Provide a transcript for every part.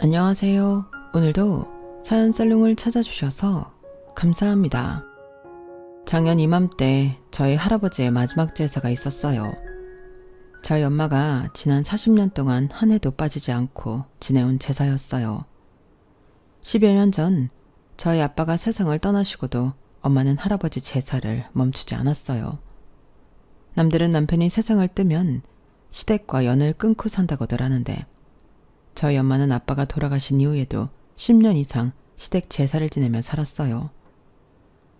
안녕하세요. 오늘도 사연 살롱을 찾아주셔서 감사합니다. 작년 이맘때 저희 할아버지의 마지막 제사가 있었어요. 저희 엄마가 지난 40년 동안 한 해도 빠지지 않고 지내온 제사였어요. 10여 년 전 저희 아빠가 세상을 떠나시고도 엄마는 할아버지 제사를 멈추지 않았어요. 남들은 남편이 세상을 뜨면 시댁과 연을 끊고 산다고들 하는데 저희 엄마는 아빠가 돌아가신 이후에도 10년 이상 시댁 제사를 지내며 살았어요.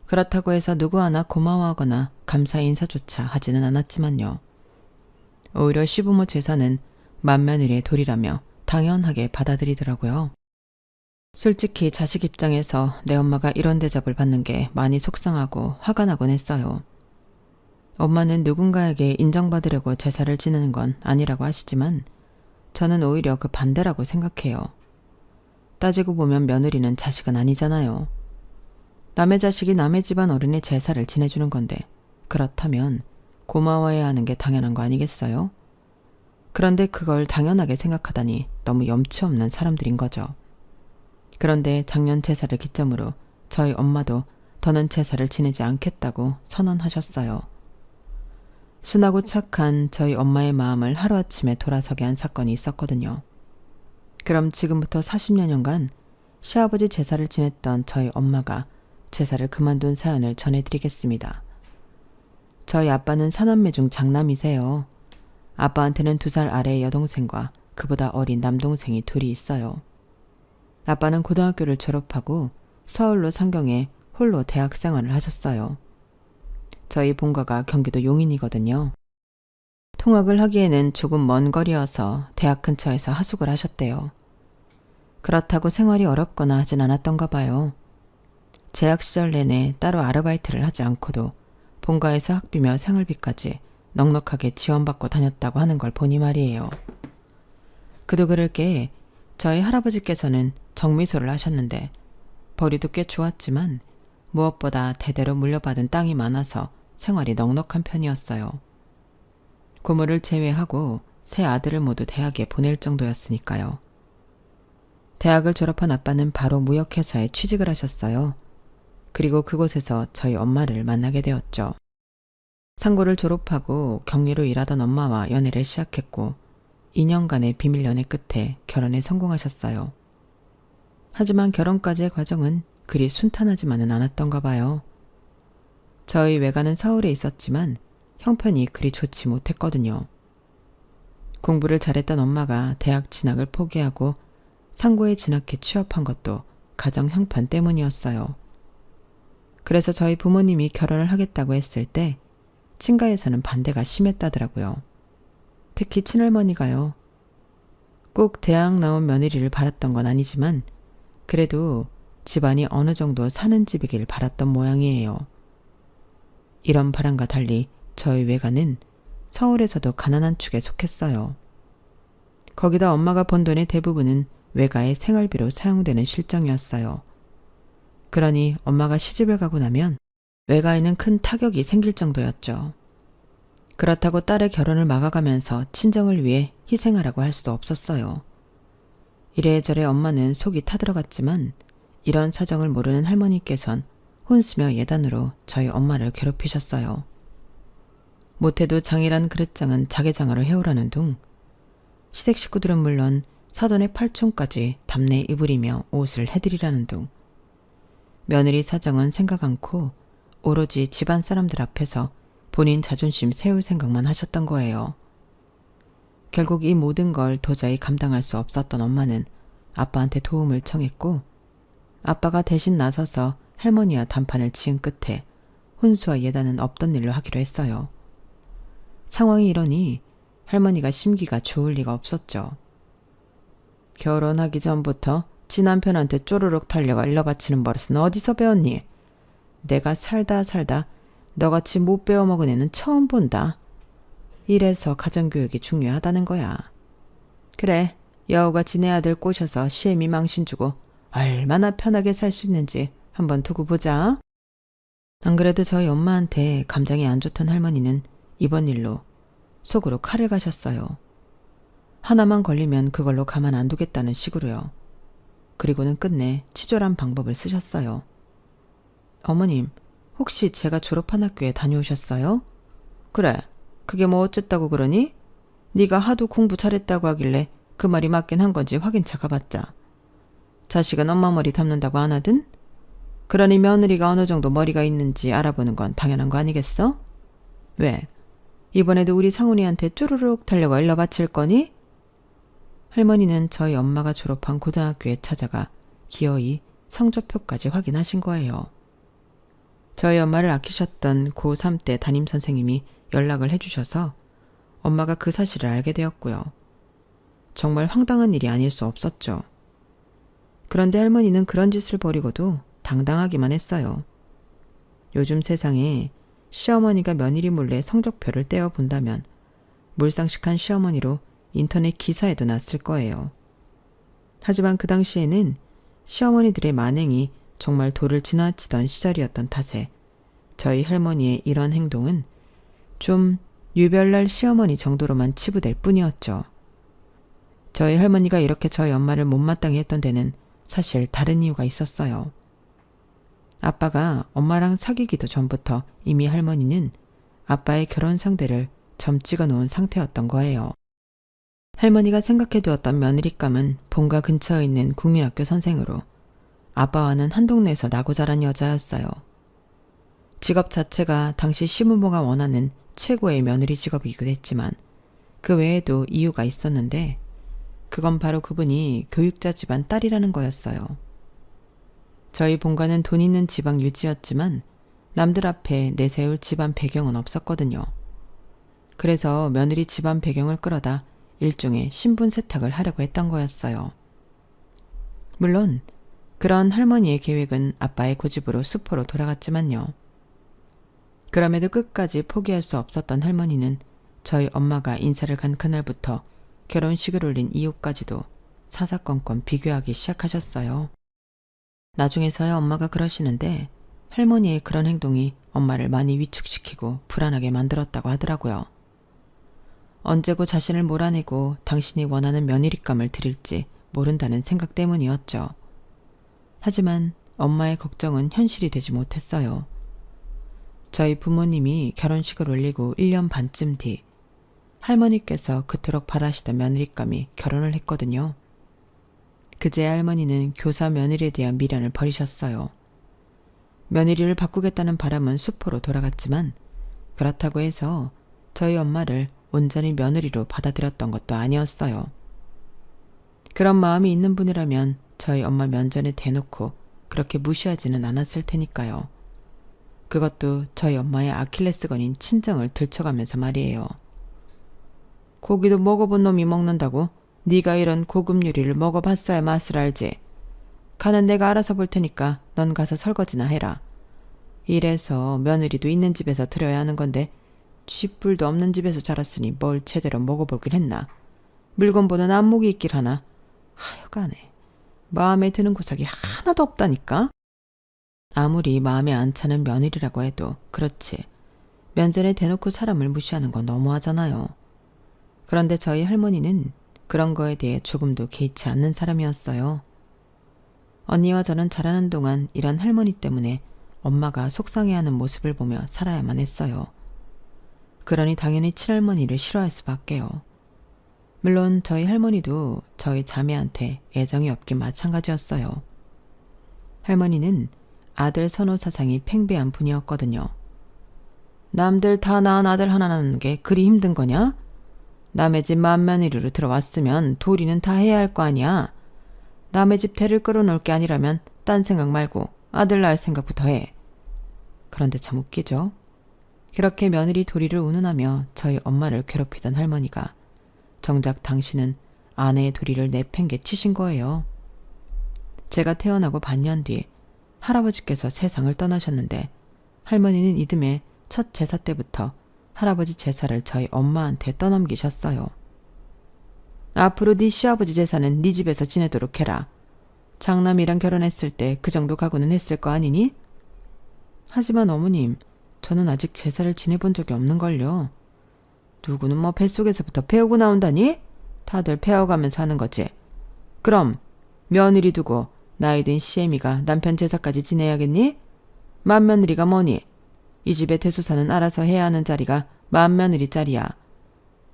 그렇다고 해서 누구 하나 고마워하거나 감사 인사조차 하지는 않았지만요. 오히려 시부모 제사는 맏며느리의 도리라며 당연하게 받아들이더라고요. 솔직히 자식 입장에서 내 엄마가 이런 대접을 받는 게 많이 속상하고 화가 나곤 했어요. 엄마는 누군가에게 인정받으려고 제사를 지내는 건 아니라고 하시지만 저는 오히려 그 반대라고 생각해요. 따지고 보면 며느리는 자식은 아니잖아요. 남의 자식이 남의 집안 어른의 제사를 지내주는 건데 그렇다면 고마워해야 하는 게 당연한 거 아니겠어요? 그런데 그걸 당연하게 생각하다니 너무 염치 없는 사람들인 거죠. 그런데 작년 제사를 기점으로 저희 엄마도 더는 제사를 지내지 않겠다고 선언하셨어요. 순하고 착한 저희 엄마의 마음을 하루아침에 돌아서게 한 사건이 있었거든요. 그럼 지금부터 40여년간 시아버지 제사를 지냈던 저희 엄마가 제사를 그만둔 사연을 전해드리겠습니다. 저희 아빠는 사남매 중 장남이세요. 아빠한테는 2살 아래의 여동생과 그보다 어린 남동생이 둘이 있어요. 아빠는 고등학교를 졸업하고 서울로 상경해 홀로 대학 생활을 하셨어요. 저희 본가가 경기도 용인이거든요. 통학을 하기에는 조금 먼 거리여서 대학 근처에서 하숙을 하셨대요. 그렇다고 생활이 어렵거나 하진 않았던가 봐요. 재학 시절 내내 따로 아르바이트를 하지 않고도 본가에서 학비며 생활비까지 넉넉하게 지원받고 다녔다고 하는 걸 보니 말이에요. 그도 그럴 게 저희 할아버지께서는 정미소를 하셨는데 벌이도 꽤 좋았지만 무엇보다 대대로 물려받은 땅이 많아서 생활이 넉넉한 편이었어요. 고모를 제외하고 세 아들을 모두 대학에 보낼 정도였으니까요. 대학을 졸업한 아빠는 바로 무역회사에 취직을 하셨어요. 그리고 그곳에서 저희 엄마를 만나게 되었죠. 상고를 졸업하고 격리로 일하던 엄마와 연애를 시작했고 2년간의 비밀 연애 끝에 결혼에 성공하셨어요. 하지만 결혼까지의 과정은 그리 순탄하지만은 않았던가 봐요. 저희 외가는 서울에 있었지만 형편이 그리 좋지 못했거든요. 공부를 잘했던 엄마가 대학 진학을 포기하고 상고에 진학해 취업한 것도 가정 형편 때문이었어요. 그래서 저희 부모님이 결혼을 하겠다고 했을 때 친가에서는 반대가 심했다더라고요. 특히 친할머니가요. 꼭 대학 나온 며느리를 바랐던 건 아니지만 그래도 집안이 어느 정도 사는 집이길 바랐던 모양이에요. 이런 바람과 달리 저희 외가는 서울에서도 가난한 축에 속했어요. 거기다 엄마가 번 돈의 대부분은 외가의 생활비로 사용되는 실정이었어요. 그러니 엄마가 시집을 가고 나면 외가에는 큰 타격이 생길 정도였죠. 그렇다고 딸의 결혼을 막아가면서 친정을 위해 희생하라고 할 수도 없었어요. 이래저래 엄마는 속이 타들어갔지만 이런 사정을 모르는 할머니께선 혼수며 예단으로 저희 엄마를 괴롭히셨어요. 못해도 장이란 그릇장은 자개장으로 해오라는 둥 시댁 식구들은 물론 사돈의 팔촌까지 답례 입으리며 옷을 해드리라는 둥 며느리 사정은 생각 않고 오로지 집안 사람들 앞에서 본인 자존심 세울 생각만 하셨던 거예요. 결국 이 모든 걸 도저히 감당할 수 없었던 엄마는 아빠한테 도움을 청했고 아빠가 대신 나서서 할머니와 단판을 지은 끝에 혼수와 예단은 없던 일로 하기로 했어요. 상황이 이러니 할머니가 심기가 좋을 리가 없었죠. 결혼하기 전부터 지 남편한테 쪼르륵 달려가 일러 바치는 버릇은 어디서 배웠니? 내가 살다 너같이 못 배워먹은 애는 처음 본다. 이래서 가정교육이 중요하다는 거야. 그래, 여우같이 내 아들 꼬셔서 시애미 망신 주고 얼마나 편하게 살 수 있는지 한번 두고 보자. 안 그래도 저희 엄마한테 감정이 안 좋던 할머니는 이번 일로 속으로 칼을 가셨어요. 하나만 걸리면 그걸로 가만 안 두겠다는 식으로요. 그리고는 끝내 치졸한 방법을 쓰셨어요. 어머님, 혹시 제가 졸업한 학교에 다녀오셨어요? 그래, 그게 뭐 어쨌다고 그러니? 네가 하도 공부 잘했다고 하길래 그 말이 맞긴 한 건지 확인차 가봤자. 자식은 엄마 머리 담는다고 안 하든? 그러니 며느리가 어느 정도 머리가 있는지 알아보는 건 당연한 거 아니겠어? 왜? 이번에도 우리 상훈이한테 쭈루룩 달려가 일러 바칠 거니? 할머니는 저희 엄마가 졸업한 고등학교에 찾아가 기어이 성적표까지 확인하신 거예요. 저희 엄마를 아끼셨던 고3 때 담임선생님이 연락을 해주셔서 엄마가 그 사실을 알게 되었고요. 정말 황당한 일이 아닐 수 없었죠. 그런데 할머니는 그런 짓을 벌이고도 당당하기만 했어요. 요즘 세상에 시어머니가 며느리 몰래 성적표를 떼어본다면 몰상식한 시어머니로 인터넷 기사에도 났을 거예요. 하지만 그 당시에는 시어머니들의 만행이 정말 도를 지나치던 시절이었던 탓에 저희 할머니의 이런 행동은 좀 유별날 시어머니 정도로만 치부될 뿐이었죠. 저희 할머니가 이렇게 저희 엄마를 못마땅히 했던 데는 사실 다른 이유가 있었어요. 아빠가 엄마랑 사귀기도 전부터 이미 할머니는 아빠의 결혼 상대를 점 찍어 놓은 상태였던 거예요. 할머니가 생각해 두었던 며느리감은 본가 근처에 있는 국민학교 선생으로 아빠와는 한 동네에서 나고 자란 여자였어요. 직업 자체가 당시 시부모가 원하는 최고의 며느리 직업이기도 했지만 그 외에도 이유가 있었는데 그건 바로 그분이 교육자 집안 딸이라는 거였어요. 저희 본가는 돈 있는 지방 유지였지만 남들 앞에 내세울 집안 배경은 없었거든요. 그래서 며느리 집안 배경을 끌어다 일종의 신분 세탁을 하려고 했던 거였어요. 물론 그런 할머니의 계획은 아빠의 고집으로 수포로 돌아갔지만요. 그럼에도 끝까지 포기할 수 없었던 할머니는 저희 엄마가 인사를 간 그날부터 결혼식을 올린 이유까지도 사사건건 비교하기 시작하셨어요. 나중에서야 엄마가 그러시는데 할머니의 그런 행동이 엄마를 많이 위축시키고 불안하게 만들었다고 하더라고요. 언제고 자신을 몰아내고 당신이 원하는 며느리감을 드릴지 모른다는 생각 때문이었죠. 하지만 엄마의 걱정은 현실이 되지 못했어요. 저희 부모님이 결혼식을 올리고 1년 반쯤 뒤 할머니께서 그토록 바라시던 며느리감이 결혼을 했거든요. 그제 할머니는 교사 며느리에 대한 미련을 버리셨어요. 며느리를 바꾸겠다는 바람은 수포로 돌아갔지만 그렇다고 해서 저희 엄마를 온전히 며느리로 받아들였던 것도 아니었어요. 그런 마음이 있는 분이라면 저희 엄마 면전에 대놓고 그렇게 무시하지는 않았을 테니까요. 그것도 저희 엄마의 아킬레스건인 친정을 들춰가면서 말이에요. 고기도 먹어본 놈이 먹는다고 네가 이런 고급 요리를 먹어봤어야 맛을 알지. 간은 내가 알아서 볼 테니까 넌 가서 설거지나 해라. 이래서 며느리도 있는 집에서 들여야 하는 건데 쥐뿔도 없는 집에서 자랐으니 뭘 제대로 먹어보길 했나. 물건 보는 안목이 있길 하나. 하여간에 마음에 드는 구석이 하나도 없다니까. 아무리 마음에 안 차는 며느리라고 해도 그렇지. 면전에 대놓고 사람을 무시하는 건 너무하잖아요. 그런데 저희 할머니는 그런 거에 대해 조금도 개의치 않는 사람이었어요. 언니와 저는 자라는 동안 이런 할머니 때문에 엄마가 속상해하는 모습을 보며 살아야만 했어요. 그러니 당연히 친할머니를 싫어할 수밖에요. 물론 저희 할머니도 저희 자매한테 애정이 없긴 마찬가지였어요. 할머니는 아들 선호 사상이 팽배한 분이었거든요. 남들 다 낳은 아들 하나 낳는 게 그리 힘든 거냐? 남의 집 맏며느리로 들어왔으면 도리는 다 해야 할 거 아니야. 남의 집 대를 끌어놓을 게 아니라면 딴 생각 말고 아들 낳을 생각부터 해. 그런데 참 웃기죠. 그렇게 며느리 도리를 운운하며 저희 엄마를 괴롭히던 할머니가 정작 당신은 아내의 도리를 내팽개 치신 거예요. 제가 태어나고 반년 뒤 할아버지께서 세상을 떠나셨는데 할머니는 이듬해 첫 제사 때부터 할아버지 제사를 저희 엄마한테 떠넘기셨어요. 앞으로 네 시아버지 제사는 네 집에서 지내도록 해라. 장남이랑 결혼했을 때 그 정도 각오는 했을 거 아니니? 하지만 어머님, 저는 아직 제사를 지내본 적이 없는걸요. 누구는 뭐 뱃속에서부터 배우고 나온다니? 다들 배워가면서 하는 거지. 그럼 며느리 두고 나이 든 시애미가 남편 제사까지 지내야겠니? 맏며느리가 뭐니? 이 집의 대소사는 알아서 해야 하는 자리가 맏며느리 자리야.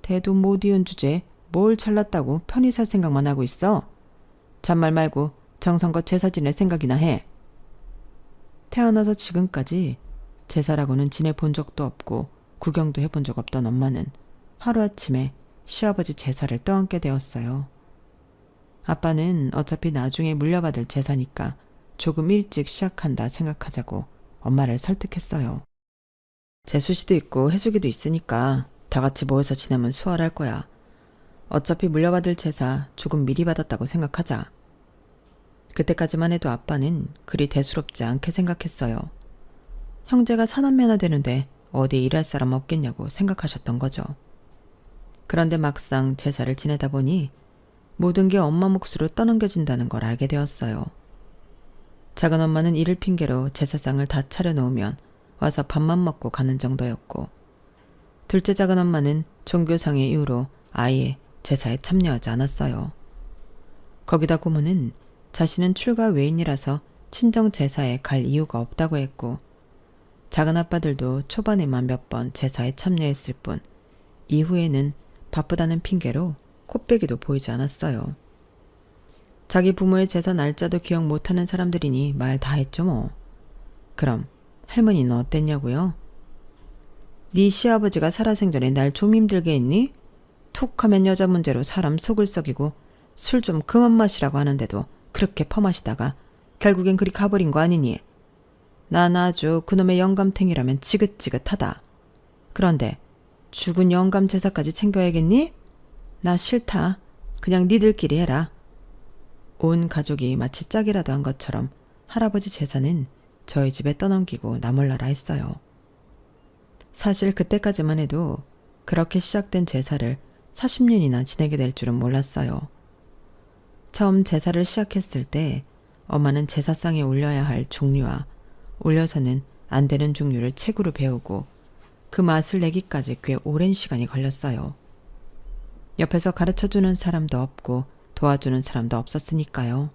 대도 못 이은 주제에 뭘 잘났다고 편히 살 생각만 하고 있어? 잔말 말고 정성껏 제사 지낼 생각이나 해. 태어나서 지금까지 제사라고는 지내본 적도 없고 구경도 해본 적 없던 엄마는 하루아침에 시아버지 제사를 떠안게 되었어요. 아빠는 어차피 나중에 물려받을 제사니까 조금 일찍 시작한다 생각하자고 엄마를 설득했어요. 제수씨도 있고 해수기도 있으니까 다 같이 모여서 지내면 수월할 거야. 어차피 물려받을 제사 조금 미리 받았다고 생각하자. 그때까지만 해도 아빠는 그리 대수롭지 않게 생각했어요. 형제가 사남매나 되는데 어디 일할 사람 없겠냐고 생각하셨던 거죠. 그런데 막상 제사를 지내다 보니 모든 게 엄마 몫으로 떠넘겨진다는 걸 알게 되었어요. 작은엄마는 일을 핑계로 제사상을 다 차려놓으면 와서 밥만 먹고 가는 정도였고, 둘째 작은엄마는 종교상의 이유로 아예 제사에 참여하지 않았어요. 거기다 고모는 자신은 출가 외인이라서 친정 제사에 갈 이유가 없다고 했고, 작은아빠들도 초반에만 몇 번 제사에 참여했을 뿐 이후에는 바쁘다는 핑계로 코빼기도 보이지 않았어요. 자기 부모의 제사 날짜도 기억 못하는 사람들이니 말 다 했죠 뭐. 그럼 할머니는 어땠냐고요? 네 시아버지가 살아생전에 날 좀 힘들게 했니? 툭 하면 여자 문제로 사람 속을 썩이고 술 좀 그만 마시라고 하는데도 그렇게 퍼마시다가 결국엔 그리 가버린 거 아니니? 난 아주 그놈의 영감탱이라면 지긋지긋하다. 그런데 죽은 영감 제사까지 챙겨야겠니? 나 싫다. 그냥 니들끼리 해라. 온 가족이 마치 짝이라도 한 것처럼 할아버지 제사는 저희 집에 떠넘기고 나몰라라 했어요. 사실 그때까지만 해도 그렇게 시작된 제사를 40년이나 지내게 될 줄은 몰랐어요. 처음 제사를 시작했을 때 엄마는 제사상에 올려야 할 종류와 올려서는 안 되는 종류를 책으로 배우고 그 맛을 내기까지 꽤 오랜 시간이 걸렸어요. 옆에서 가르쳐주는 사람도 없고 도와주는 사람도 없었으니까요.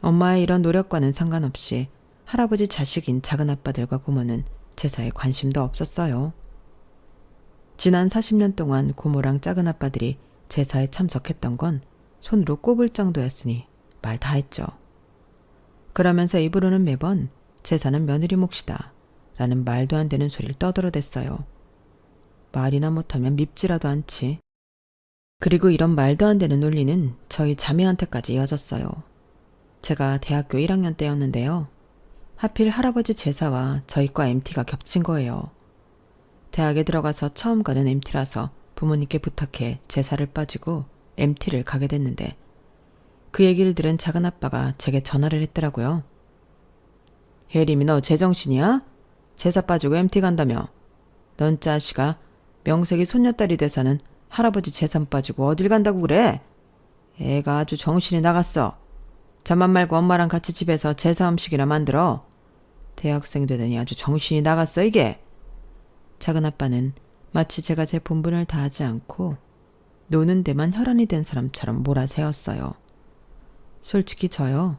엄마의 이런 노력과는 상관없이 할아버지 자식인 작은아빠들과 고모는 제사에 관심도 없었어요. 지난 40년 동안 고모랑 작은아빠들이 제사에 참석했던 건 손으로 꼽을 정도였으니 말 다 했죠. 그러면서 입으로는 매번 제사는 며느리 몫이다 라는 말도 안 되는 소리를 떠들어댔어요. 말이나 못하면 밉지라도 않지. 그리고 이런 말도 안 되는 논리는 저희 자매한테까지 이어졌어요. 제가 대학교 1학년 때였는데요. 하필 할아버지 제사와 저희 과 MT가 겹친 거예요. 대학에 들어가서 처음 가는 MT라서 부모님께 부탁해 제사를 빠지고 MT를 가게 됐는데 그 얘기를 들은 작은아빠가 제게 전화를 했더라고요. 혜림이 너 제정신이야? 제사 빠지고 MT 간다며. 넌 짜시가 명색이 손녀딸이 돼서는 할아버지 재산 빠지고 어딜 간다고 그래? 애가 아주 정신이 나갔어. 자만 말고 엄마랑 같이 집에서 제사 음식이나 만들어. 대학생 되더니 아주 정신이 나갔어 이게. 작은아빠는 마치 제가 제 본분을 다하지 않고 노는 데만 혈안이 된 사람처럼 몰아세웠어요. 솔직히 저요.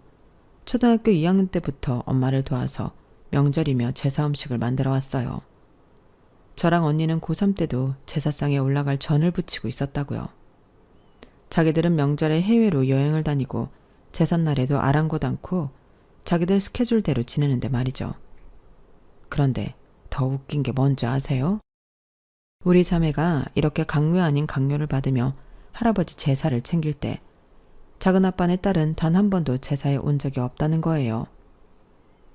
초등학교 2학년 때부터 엄마를 도와서 명절이며 제사 음식을 만들어 왔어요. 저랑 언니는 고3 때도 제사상에 올라갈 전을 부치고 있었다고요. 자기들은 명절에 해외로 여행을 다니고 제삿날에도 아랑곳 않고 자기들 스케줄대로 지내는데 말이죠. 그런데 더 웃긴 게 뭔지 아세요? 우리 자매가 이렇게 강요 아닌 강요를 받으며 할아버지 제사를 챙길 때 작은아빠네 딸은 단 한 번도 제사에 온 적이 없다는 거예요.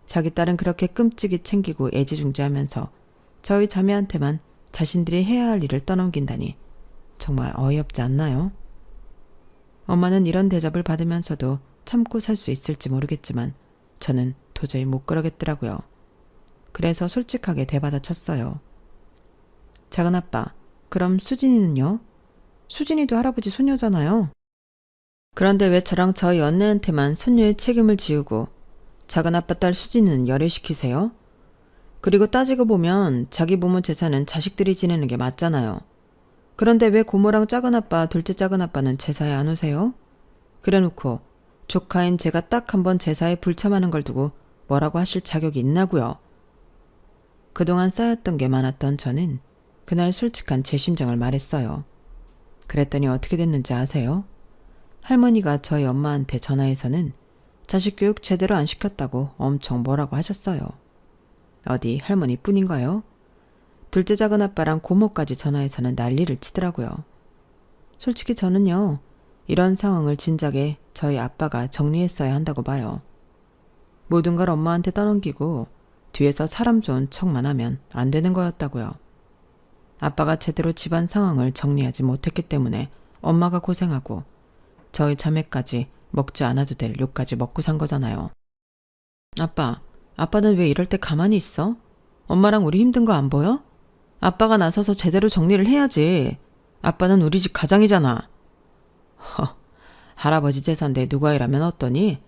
자기 딸은 그렇게 끔찍이 챙기고 애지중지하면서 저희 자매한테만 자신들이 해야 할 일을 떠넘긴다니 정말 어이없지 않나요? 엄마는 이런 대접을 받으면서도 참고 살 수 있을지 모르겠지만 저는 도저히 못 그러겠더라고요. 그래서 솔직하게 대받아쳤어요. 작은아빠, 그럼 수진이는요? 수진이도 할아버지 손녀잖아요. 그런데 왜 저랑 저희 언니한테만 손녀의 책임을 지우고 작은아빠 딸 수진이는 열애시키세요? 그리고 따지고 보면 자기 부모 제사는 자식들이 지내는 게 맞잖아요. 그런데 왜 고모랑 작은아빠, 둘째 작은아빠는 제사에 안 오세요? 그래놓고 조카인 제가 딱 한 번 제사에 불참하는 걸 두고 뭐라고 하실 자격이 있나고요. 그동안 쌓였던 게 많았던 저는 그날 솔직한 제 심정을 말했어요. 그랬더니 어떻게 됐는지 아세요? 할머니가 저희 엄마한테 전화해서는 자식 교육 제대로 안 시켰다고 엄청 뭐라고 하셨어요. 어디 할머니뿐인가요? 둘째 작은 아빠랑 고모까지 전화해서는 난리를 치더라고요. 솔직히 저는요, 이런 상황을 진작에 저희 아빠가 정리했어야 한다고 봐요. 모든 걸 엄마한테 떠넘기고 뒤에서 사람 좋은 척만 하면 안 되는 거였다고요. 아빠가 제대로 집안 상황을 정리하지 못했기 때문에 엄마가 고생하고 저희 자매까지 먹지 않아도 될 욕까지 먹고 산 거잖아요. 아빠는 왜 이럴 때 가만히 있어? 엄마랑 우리 힘든 거 안 보여? 아빠가 나서서 제대로 정리를 해야지. 아빠는 우리 집 가장이잖아. 할아버지 제사인데 누가 일하면 어떠니?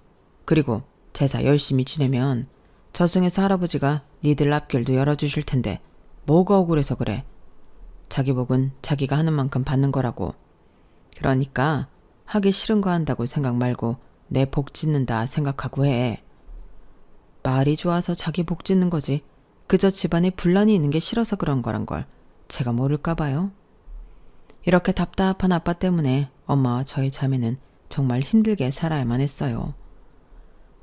그리고 제사 열심히 지내면 저승에서 할아버지가 니들 앞길도 열어주실 텐데 뭐가 억울해서 그래. 자기 복은 자기가 하는 만큼 받는 거라고. 그러니까 하기 싫은 거 한다고 생각 말고 내 복 짓는다 생각하고 해. 말이 좋아서 자기 복 짓는 거지. 그저 집안에 분란이 있는 게 싫어서 그런 거란 걸 제가 모를까 봐요. 이렇게 답답한 아빠 때문에 엄마와 저희 자매는 정말 힘들게 살아야만 했어요.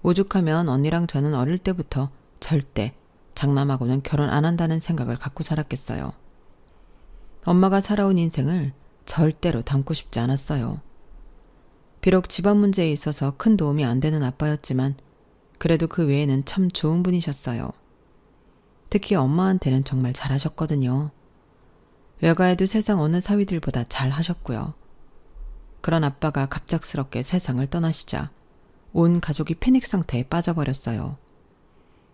오죽하면 언니랑 저는 어릴 때부터 절대 장남하고는 결혼 안 한다는 생각을 갖고 살았겠어요. 엄마가 살아온 인생을 절대로 담고 싶지 않았어요. 비록 집안 문제에 있어서 큰 도움이 안 되는 아빠였지만 그래도 그 외에는 참 좋은 분이셨어요. 특히 엄마한테는 정말 잘하셨거든요. 외가에도 세상 어느 사위들보다 잘 하셨고요. 그런 아빠가 갑작스럽게 세상을 떠나시자 온 가족이 패닉 상태에 빠져버렸어요.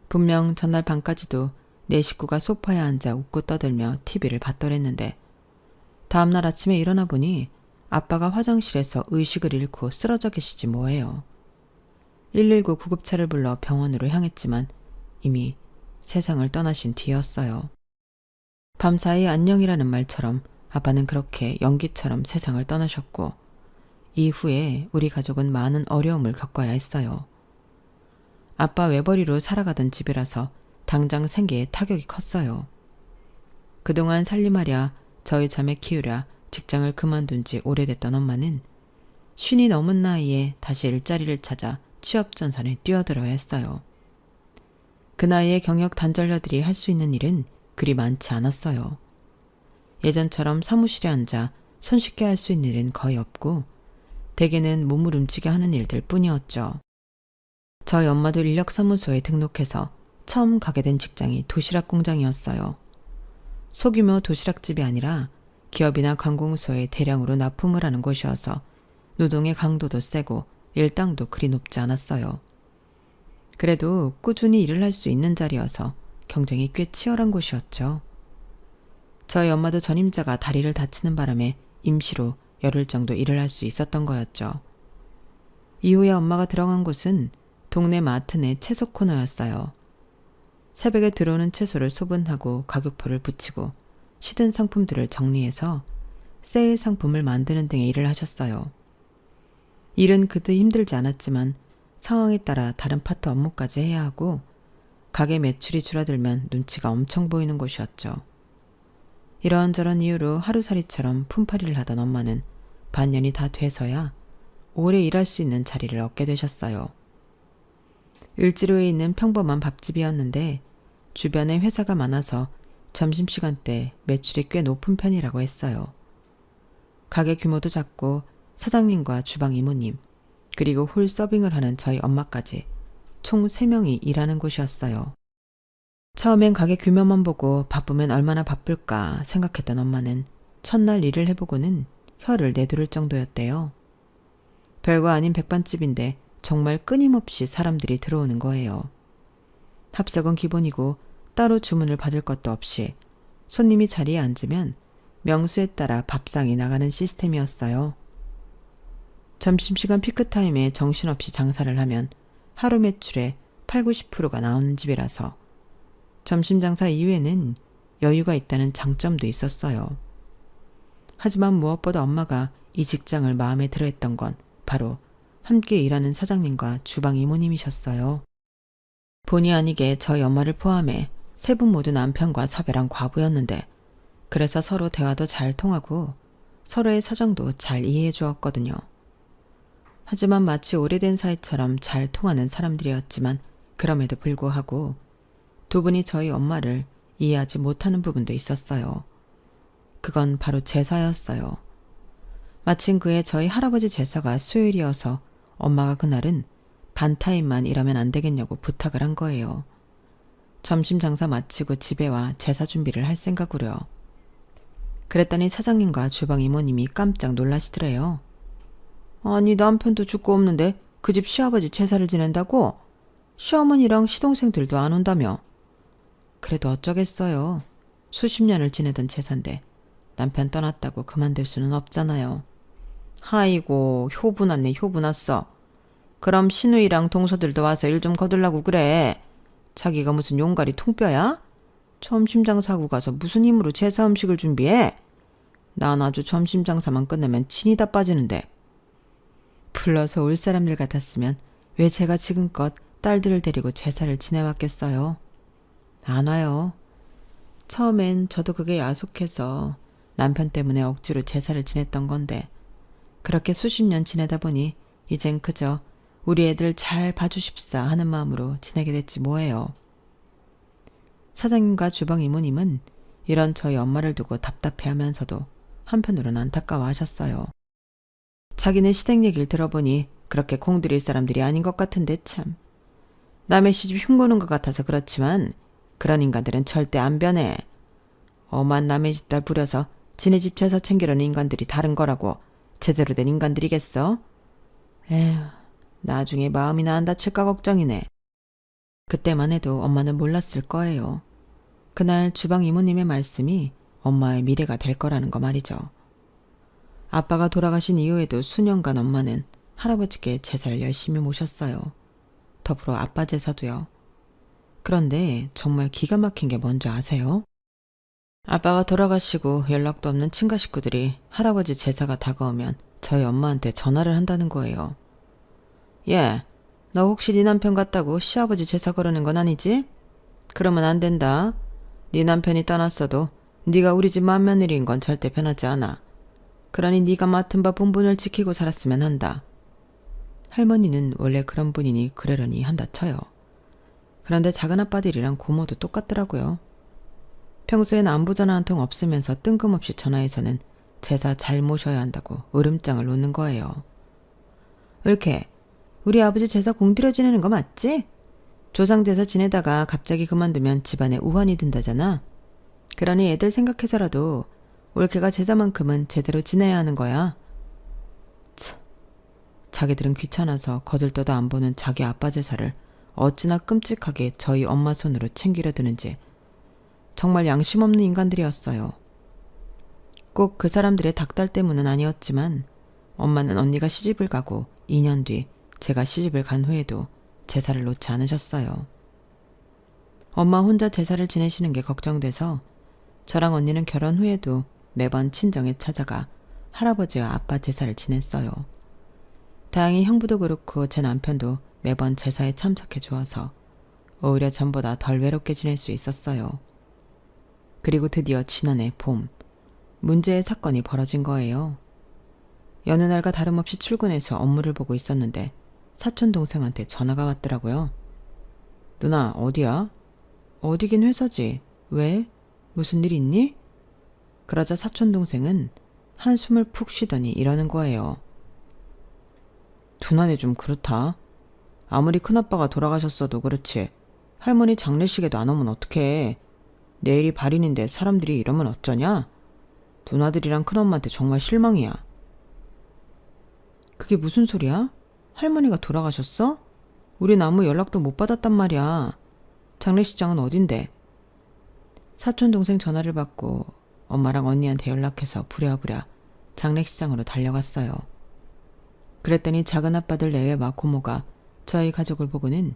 분명 전날 밤까지도 네 식구가 소파에 앉아 웃고 떠들며 TV를 봤더랬는데 다음날 아침에 일어나 보니 아빠가 화장실에서 의식을 잃고 쓰러져 계시지 뭐예요. 119 구급차를 불러 병원으로 향했지만 이미 세상을 떠나신 뒤였어요. 밤사이 안녕이라는 말처럼 아빠는 그렇게 연기처럼 세상을 떠나셨고 이후에 우리 가족은 많은 어려움을 겪어야 했어요. 아빠 외벌이로 살아가던 집이라서 당장 생계에 타격이 컸어요. 그동안 살림하랴 저희 자매 키우랴 직장을 그만둔 지 오래됐던 엄마는 50이 넘은 나이에 다시 일자리를 찾아 취업전선에 뛰어들어야 했어요. 그 나이에 경력 단절녀들이 할 수 있는 일은 그리 많지 않았어요. 예전처럼 사무실에 앉아 손쉽게 할 수 있는 일은 거의 없고 대개는 몸을 움직여 하는 일들 뿐이었죠. 저희 엄마도 인력사무소에 등록해서 처음 가게 된 직장이 도시락 공장이었어요. 소규모 도시락집이 아니라 기업이나 관공서에 대량으로 납품을 하는 곳이어서 노동의 강도도 세고 일당도 그리 높지 않았어요. 그래도 꾸준히 일을 할 수 있는 자리여서 경쟁이 꽤 치열한 곳이었죠. 저희 엄마도 전임자가 다리를 다치는 바람에 임시로 열흘 정도 일을 할 수 있었던 거였죠. 이후에 엄마가 들어간 곳은 동네 마트 내 채소 코너였어요. 새벽에 들어오는 채소를 소분하고 가격표를 붙이고 시든 상품들을 정리해서 세일 상품을 만드는 등의 일을 하셨어요. 일은 그도 힘들지 않았지만 상황에 따라 다른 파트 업무까지 해야 하고 가게 매출이 줄어들면 눈치가 엄청 보이는 곳이었죠. 이런저런 이유로 하루살이처럼 품팔이를 하던 엄마는 반년이 다 돼서야 오래 일할 수 있는 자리를 얻게 되셨어요. 을지로에 있는 평범한 밥집이었는데 주변에 회사가 많아서 점심시간 때 매출이 꽤 높은 편이라고 했어요. 가게 규모도 작고 사장님과 주방 이모님 그리고 홀 서빙을 하는 저희 엄마까지 총 3명이 일하는 곳이었어요. 처음엔 가게 규모만 보고 바쁘면 얼마나 바쁠까 생각했던 엄마는 첫날 일을 해보고는 혀를 내두를 정도였대요. 별거 아닌 백반집인데 정말 끊임없이 사람들이 들어오는 거예요. 합석은 기본이고 따로 주문을 받을 것도 없이 손님이 자리에 앉으면 명수에 따라 밥상이 나가는 시스템이었어요. 점심시간 피크타임에 정신없이 장사를 하면 하루 매출의 80~90%가 나오는 집이라서 점심 장사 이후에는 여유가 있다는 장점도 있었어요. 하지만 무엇보다 엄마가 이 직장을 마음에 들어했던 건 바로 함께 일하는 사장님과 주방 이모님이셨어요. 본의 아니게 저희 엄마를 포함해 세 분 모두 남편과 사별한 과부였는데 그래서 서로 대화도 잘 통하고 서로의 사정도 잘 이해해 주었거든요. 하지만 마치 오래된 사이처럼 잘 통하는 사람들이었지만 그럼에도 불구하고 두 분이 저희 엄마를 이해하지 못하는 부분도 있었어요. 그건 바로 제사였어요. 마침 그해 저희 할아버지 제사가 수요일이어서 엄마가 그날은 반타임만 일하면 안 되겠냐고 부탁을 한 거예요. 점심 장사 마치고 집에 와 제사 준비를 할 생각으로요. 그랬더니 사장님과 주방 이모님이 깜짝 놀라시더래요. 아니 남편도 죽고 없는데 그 집 시아버지 제사를 지낸다고? 시어머니랑 시동생들도 안 온다며. 그래도 어쩌겠어요. 수십 년을 지내던 제사인데 남편 떠났다고 그만둘 수는 없잖아요. 아이고 효부 났네 효부 났어. 그럼 시누이랑 동서들도 와서 일 좀 거들라고 그래. 자기가 무슨 용가리 통뼈야? 점심장사하고 가서 무슨 힘으로 제사 음식을 준비해? 난 아주 점심장사만 끝내면 진이 다 빠지는데. 불러서 올 사람들 같았으면 왜 제가 지금껏 딸들을 데리고 제사를 지내왔겠어요? 안 와요. 처음엔 저도 그게 야속해서 남편 때문에 억지로 제사를 지냈던 건데 그렇게 수십 년 지내다 보니 이젠 그저 우리 애들 잘 봐주십사 하는 마음으로 지내게 됐지 뭐예요. 사장님과 주방 이모님은 이런 저희 엄마를 두고 답답해하면서도 한편으로는 안타까워하셨어요. 자기네 시댁 얘기를 들어보니 그렇게 공들일 사람들이 아닌 것 같은데 참. 남의 시집 흉보는 것 같아서 그렇지만 그런 인간들은 절대 안 변해. 엄한 남의 집 딸 부려서 지네 집 제사 챙기려는 인간들이 다른 거라고 제대로 된 인간들이겠어? 에휴, 나중에 마음이나 안 다칠까 걱정이네. 그때만 해도 엄마는 몰랐을 거예요. 그날 주방 이모님의 말씀이 엄마의 미래가 될 거라는 거 말이죠. 아빠가 돌아가신 이후에도 수년간 엄마는 할아버지께 제사를 열심히 모셨어요. 더불어 아빠 제사도요. 그런데 정말 기가 막힌 게 뭔지 아세요? 아빠가 돌아가시고 연락도 없는 친가 식구들이 할아버지 제사가 다가오면 저희 엄마한테 전화를 한다는 거예요. 예, 너 혹시 네 남편 같다고 시아버지 제사 거르는 건 아니지? 그러면 안 된다. 네 남편이 떠났어도 네가 우리 집 맏며느리인 건 절대 변하지 않아. 그러니 네가 맡은 바 본분을 지키고 살았으면 한다. 할머니는 원래 그런 분이니 그러려니 한다 쳐요. 그런데 작은아빠들이랑 고모도 똑같더라고요. 평소엔 안부 전화 한 통 없으면서 뜬금없이 전화해서는 제사 잘 모셔야 한다고 으름장을 놓는 거예요. 이렇게 우리 아버지 제사 공들여 지내는 거 맞지? 조상 제사 지내다가 갑자기 그만두면 집안에 우환이 든다잖아. 그러니 애들 생각해서라도 올케가 제사만큼은 제대로 지내야 하는 거야. 참, 자기들은 귀찮아서 거들떠도 안 보는 자기 아빠 제사를 어찌나 끔찍하게 저희 엄마 손으로 챙기려 드는지 정말 양심 없는 인간들이었어요. 꼭 그 사람들의 닭달 때문은 아니었지만 엄마는 언니가 시집을 가고 2년 뒤 제가 시집을 간 후에도 제사를 놓지 않으셨어요. 엄마 혼자 제사를 지내시는 게 걱정돼서 저랑 언니는 결혼 후에도 매번 친정에 찾아가 할아버지와 아빠 제사를 지냈어요. 다행히 형부도 그렇고 제 남편도 매번 제사에 참석해 주어서 오히려 전보다 덜 외롭게 지낼 수 있었어요. 그리고 드디어 지난해 봄, 문제의 사건이 벌어진 거예요. 여느 날과 다름없이 출근해서 업무를 보고 있었는데 사촌 동생한테 전화가 왔더라고요. 누나 어디야? 어디긴 회사지. 왜? 무슨 일 있니? 그러자 사촌 동생은 한숨을 푹 쉬더니 이러는 거예요. 두나네 좀 그렇다. 아무리 큰아빠가 돌아가셨어도 그렇지 할머니 장례식에도 안 오면 어떡해. 내일이 발인인데 사람들이 이러면 어쩌냐? 누나들이랑 큰엄마한테 정말 실망이야. 그게 무슨 소리야? 할머니가 돌아가셨어? 우린 아무 연락도 못 받았단 말이야. 장례식장은 어딘데? 사촌 동생 전화를 받고 엄마랑 언니한테 연락해서 부랴부랴 장례식장으로 달려갔어요. 그랬더니 작은아빠들 내외 마고모가 저희 가족을 보고는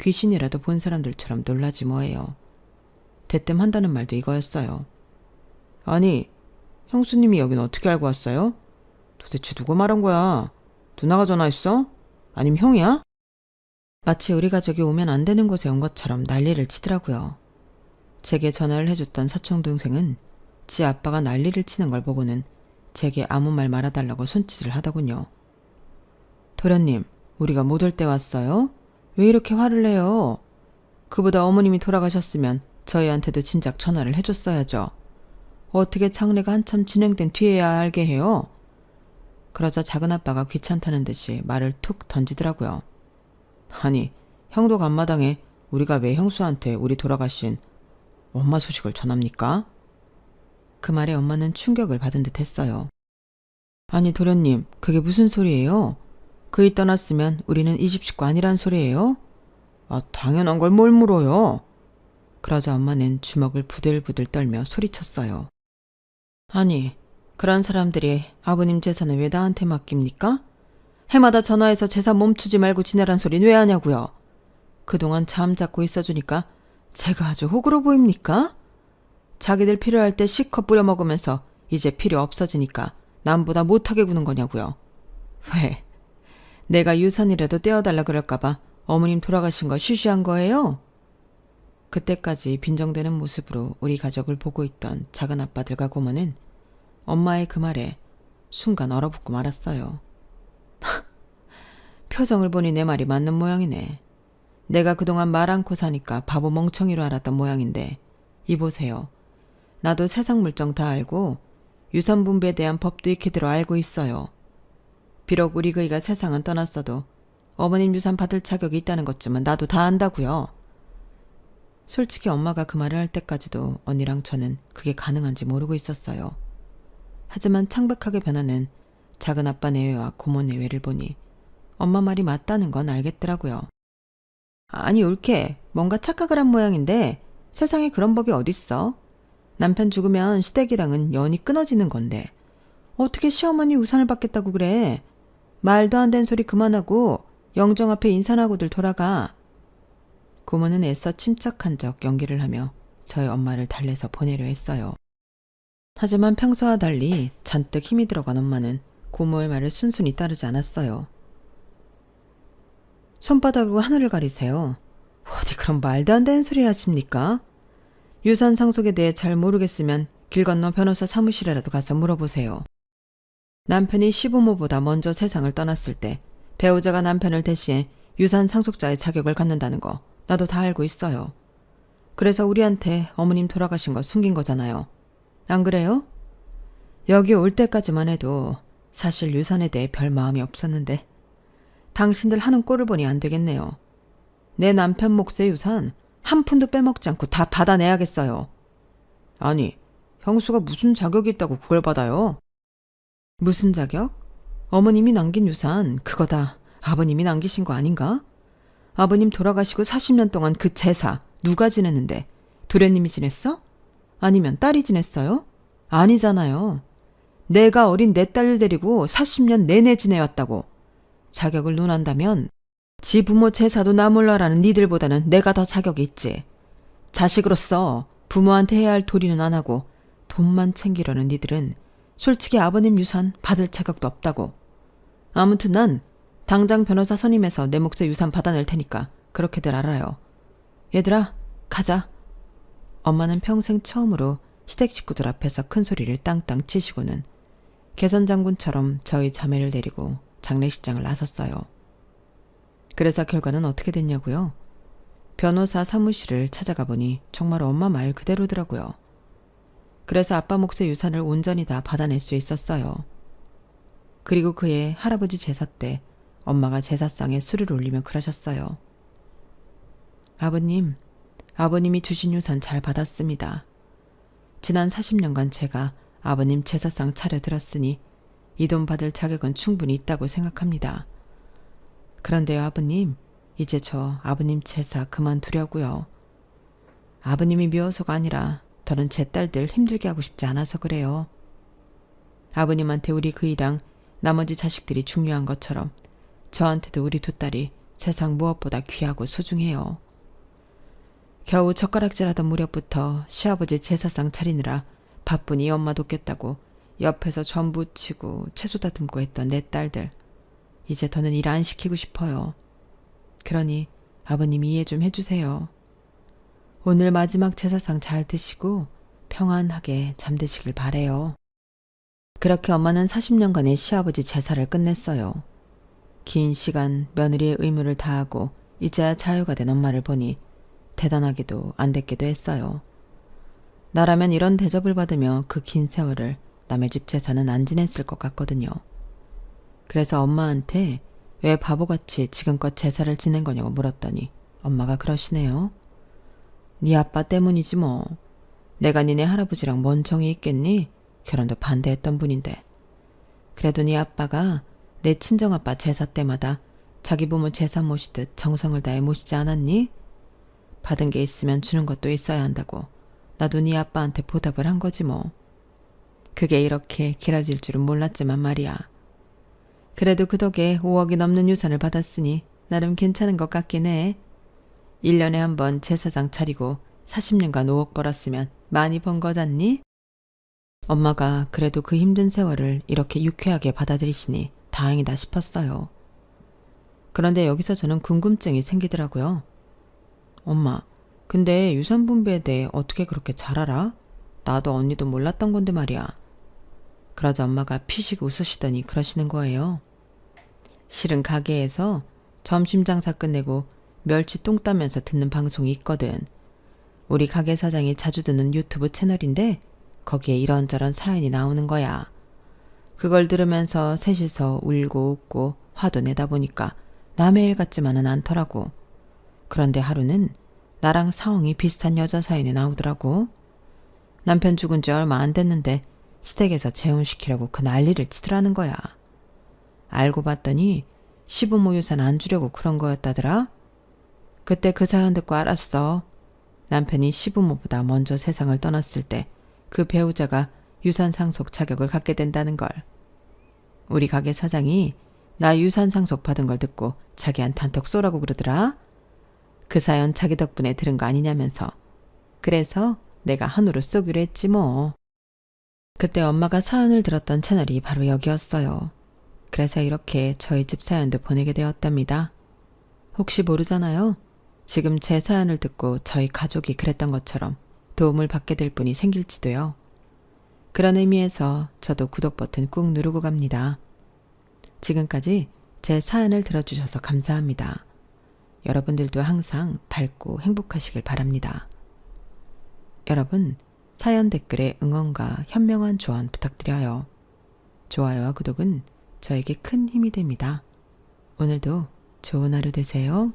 귀신이라도 본 사람들처럼 놀라지 뭐예요. 대뜸 한다는 말도 이거였어요. 아니, 형수님이 여긴 어떻게 알고 왔어요? 도대체 누가 말한 거야? 누나가 전화했어? 아님 형이야? 마치 우리 가족이 오면 안 되는 곳에 온 것처럼 난리를 치더라고요. 제게 전화를 해줬던 사촌동생은 지 아빠가 난리를 치는 걸 보고는 제게 아무 말 말아달라고 손짓을 하더군요. 도련님, 우리가 못 올 때 왔어요? 왜 이렇게 화를 내요? 그보다 어머님이 돌아가셨으면 저희한테도 진작 전화를 해줬어야죠. 어떻게 장례가 한참 진행된 뒤에야 알게 해요? 그러자 작은아빠가 귀찮다는 듯이 말을 툭 던지더라고요. 아니, 형도 간마당에 우리가 왜 형수한테 우리 돌아가신 엄마 소식을 전합니까? 그 말에 엄마는 충격을 받은 듯 했어요. 아니 도련님, 그게 무슨 소리예요? 그이 떠났으면 우리는 이 집 식구 아니란 소리예요? 아, 당연한 걸 뭘 물어요? 그러자 엄마는 주먹을 부들부들 떨며 소리쳤어요. 아니, 그런 사람들이 아버님 재산을 왜 나한테 맡깁니까? 해마다 전화해서 재산 멈추지 말고 지내란 소린 왜 하냐고요? 그동안 잠 잡고 있어주니까 제가 아주 호구로 보입니까? 자기들 필요할 때 실컷 뿌려먹으면서 이제 필요 없어지니까 남보다 못하게 구는 거냐고요. 왜? 내가 유산이라도 떼어달라 그럴까봐 어머님 돌아가신 거 쉬쉬한 거예요? 그때까지 빈정대는 모습으로 우리 가족을 보고 있던 작은 아빠들과 고모는 엄마의 그 말에 순간 얼어붙고 말았어요. 표정을 보니 내 말이 맞는 모양이네. 내가 그동안 말 않고 사니까 바보 멍청이로 알았던 모양인데 이보세요. 나도 세상 물정 다 알고 유산 분배에 대한 법도 익히 들어 알고 있어요. 비록 우리 그이가 세상은 떠났어도 어머님 유산 받을 자격이 있다는 것쯤은 나도 다 안다고요. 솔직히 엄마가 그 말을 할 때까지도 언니랑 저는 그게 가능한지 모르고 있었어요. 하지만 창백하게 변하는 작은 아빠 내외와 고모 내외를 보니 엄마 말이 맞다는 건 알겠더라고요. 아니 올케 뭔가 착각을 한 모양인데 세상에 그런 법이 어딨어? 남편 죽으면 시댁이랑은 연이 끊어지는 건데 어떻게 시어머니 우산을 받겠다고 그래? 말도 안 되는 소리 그만하고 영정 앞에 인사하고들 돌아가. 고모는 애써 침착한 척 연기를 하며 저희 엄마를 달래서 보내려 했어요. 하지만 평소와 달리 잔뜩 힘이 들어간 엄마는 고모의 말을 순순히 따르지 않았어요. 손바닥으로 하늘을 가리세요. 어디 그런 말도 안 되는 소리를 하십니까? 유산 상속에 대해 잘 모르겠으면 길 건너 변호사 사무실에라도 가서 물어보세요. 남편이 시부모보다 먼저 세상을 떠났을 때 배우자가 남편을 대신해 유산 상속자의 자격을 갖는다는 거 나도 다 알고 있어요. 그래서 우리한테 어머님 돌아가신 거 숨긴 거잖아요. 안 그래요? 여기 올 때까지만 해도 사실 유산에 대해 별 마음이 없었는데 당신들 하는 꼴을 보니 안 되겠네요. 내 남편 몫의 유산 한 푼도 빼먹지 않고 다 받아내야겠어요. 아니, 형수가 무슨 자격이 있다고 그걸 받아요? 무슨 자격? 어머님이 남긴 유산 그거 다 아버님이 남기신 거 아닌가? 아버님 돌아가시고 40년 동안 그 제사 누가 지냈는데 도련님이 지냈어? 아니면 딸이 지냈어요? 아니잖아요. 내가 어린 내 딸을 데리고 40년 내내 지내왔다고. 자격을 논한다면 지 부모 제사도 나 몰라라는 니들보다는 내가 더 자격이 있지. 자식으로서 부모한테 해야 할 도리는 안 하고 돈만 챙기려는 니들은 솔직히 아버님 유산 받을 자격도 없다고. 아무튼 난 당장 변호사 선임해서 내 몫의 유산 받아낼 테니까 그렇게들 알아요. 얘들아, 가자. 엄마는 평생 처음으로 시댁 식구들 앞에서 큰 소리를 땅땅 치시고는 개선장군처럼 저희 자매를 데리고 장례식장을 나섰어요. 그래서 결과는 어떻게 됐냐고요? 변호사 사무실을 찾아가 보니 정말 엄마 말 그대로더라고요. 그래서 아빠 몫의 유산을 온전히 다 받아낼 수 있었어요. 그리고 그해 할아버지 제사 때 엄마가 제사상에 술을 올리며 그러셨어요. 아버님, 아버님이 주신 유산 잘 받았습니다. 지난 40년간 제가 아버님 제사상 차려들었으니 이 돈 받을 자격은 충분히 있다고 생각합니다. 그런데요 아버님, 이제 저 아버님 제사 그만두려고요. 아버님이 미워서가 아니라 더는 제 딸들 힘들게 하고 싶지 않아서 그래요. 아버님한테 우리 그이랑 나머지 자식들이 중요한 것처럼 저한테도 우리 두 딸이 세상 무엇보다 귀하고 소중해요. 겨우 젓가락질하던 무렵부터 시아버지 제사상 차리느라 바쁘니 엄마 돕겠다고 옆에서 전부 치고 채소 다듬고 했던 내 딸들. 이제 더는 일 안 시키고 싶어요. 그러니 아버님 이해 좀 해주세요. 오늘 마지막 제사상 잘 드시고 평안하게 잠드시길 바래요. 그렇게 엄마는 40년간의 시아버지 제사를 끝냈어요. 긴 시간 며느리의 의무를 다하고 이제야 자유가 된 엄마를 보니 대단하기도 안됐기도 했어요. 나라면 이런 대접을 받으며 그 긴 세월을 남의 집 제사는 안 지냈을 것 같거든요. 그래서 엄마한테 왜 바보같이 지금껏 제사를 지낸 거냐고 물었더니 엄마가 그러시네요. 네 아빠 때문이지 뭐. 내가 니네 할아버지랑 뭔 정이 있겠니? 결혼도 반대했던 분인데. 그래도 네 아빠가 내 친정아빠 제사 때마다 자기 부모 제사 모시듯 정성을 다해 모시지 않았니? 받은 게 있으면 주는 것도 있어야 한다고 나도 네 아빠한테 보답을 한 거지 뭐. 그게 이렇게 길어질 줄은 몰랐지만 말이야. 그래도 그 덕에 5억이 넘는 유산을 받았으니 나름 괜찮은 것 같긴 해. 1년에 한 번 제사상 차리고 40년간 5억 벌었으면 많이 번 거잖니? 엄마가 그래도 그 힘든 세월을 이렇게 유쾌하게 받아들이시니 다행이다 싶었어요. 그런데 여기서 저는 궁금증이 생기더라고요. 엄마, 근데 유산 분배에 대해 어떻게 그렇게 잘 알아? 나도 언니도 몰랐던 건데 말이야. 그러자 엄마가 피식 웃으시더니 그러시는 거예요. 실은 가게에서 점심 장사 끝내고 멸치 똥 따면서 듣는 방송이 있거든. 우리 가게 사장이 자주 듣는 유튜브 채널인데 거기에 이런저런 사연이 나오는 거야. 그걸 들으면서 셋이서 울고 웃고 화도 내다 보니까 남의 일 같지만은 않더라고. 그런데 하루는 나랑 상황이 비슷한 여자 사연이 나오더라고. 남편 죽은 지 얼마 안 됐는데 시댁에서 재혼시키려고 그 난리를 치더라는 거야. 알고 봤더니 시부모 유산 안 주려고 그런 거였다더라. 그때 그 사연 듣고 알았어. 남편이 시부모보다 먼저 세상을 떠났을 때 그 배우자가 유산 상속 자격을 갖게 된다는 걸. 우리 가게 사장이 나 유산 상속 받은 걸 듣고 자기한테 한턱 쏘라고 그러더라. 그 사연 자기 덕분에 들은 거 아니냐면서. 그래서 내가 한우로 쏘기로 했지 뭐. 그때 엄마가 사연을 들었던 채널이 바로 여기였어요. 그래서 이렇게 저희 집 사연도 보내게 되었답니다. 혹시 모르잖아요. 지금 제 사연을 듣고 저희 가족이 그랬던 것처럼 도움을 받게 될 분이 생길지도요. 그런 의미에서 저도 구독 버튼 꾹 누르고 갑니다. 지금까지 제 사연을 들어주셔서 감사합니다. 여러분들도 항상 밝고 행복하시길 바랍니다. 여러분, 사연 댓글에 응원과 현명한 조언 부탁드려요. 좋아요와 구독은 저에게 큰 힘이 됩니다. 오늘도 좋은 하루 되세요.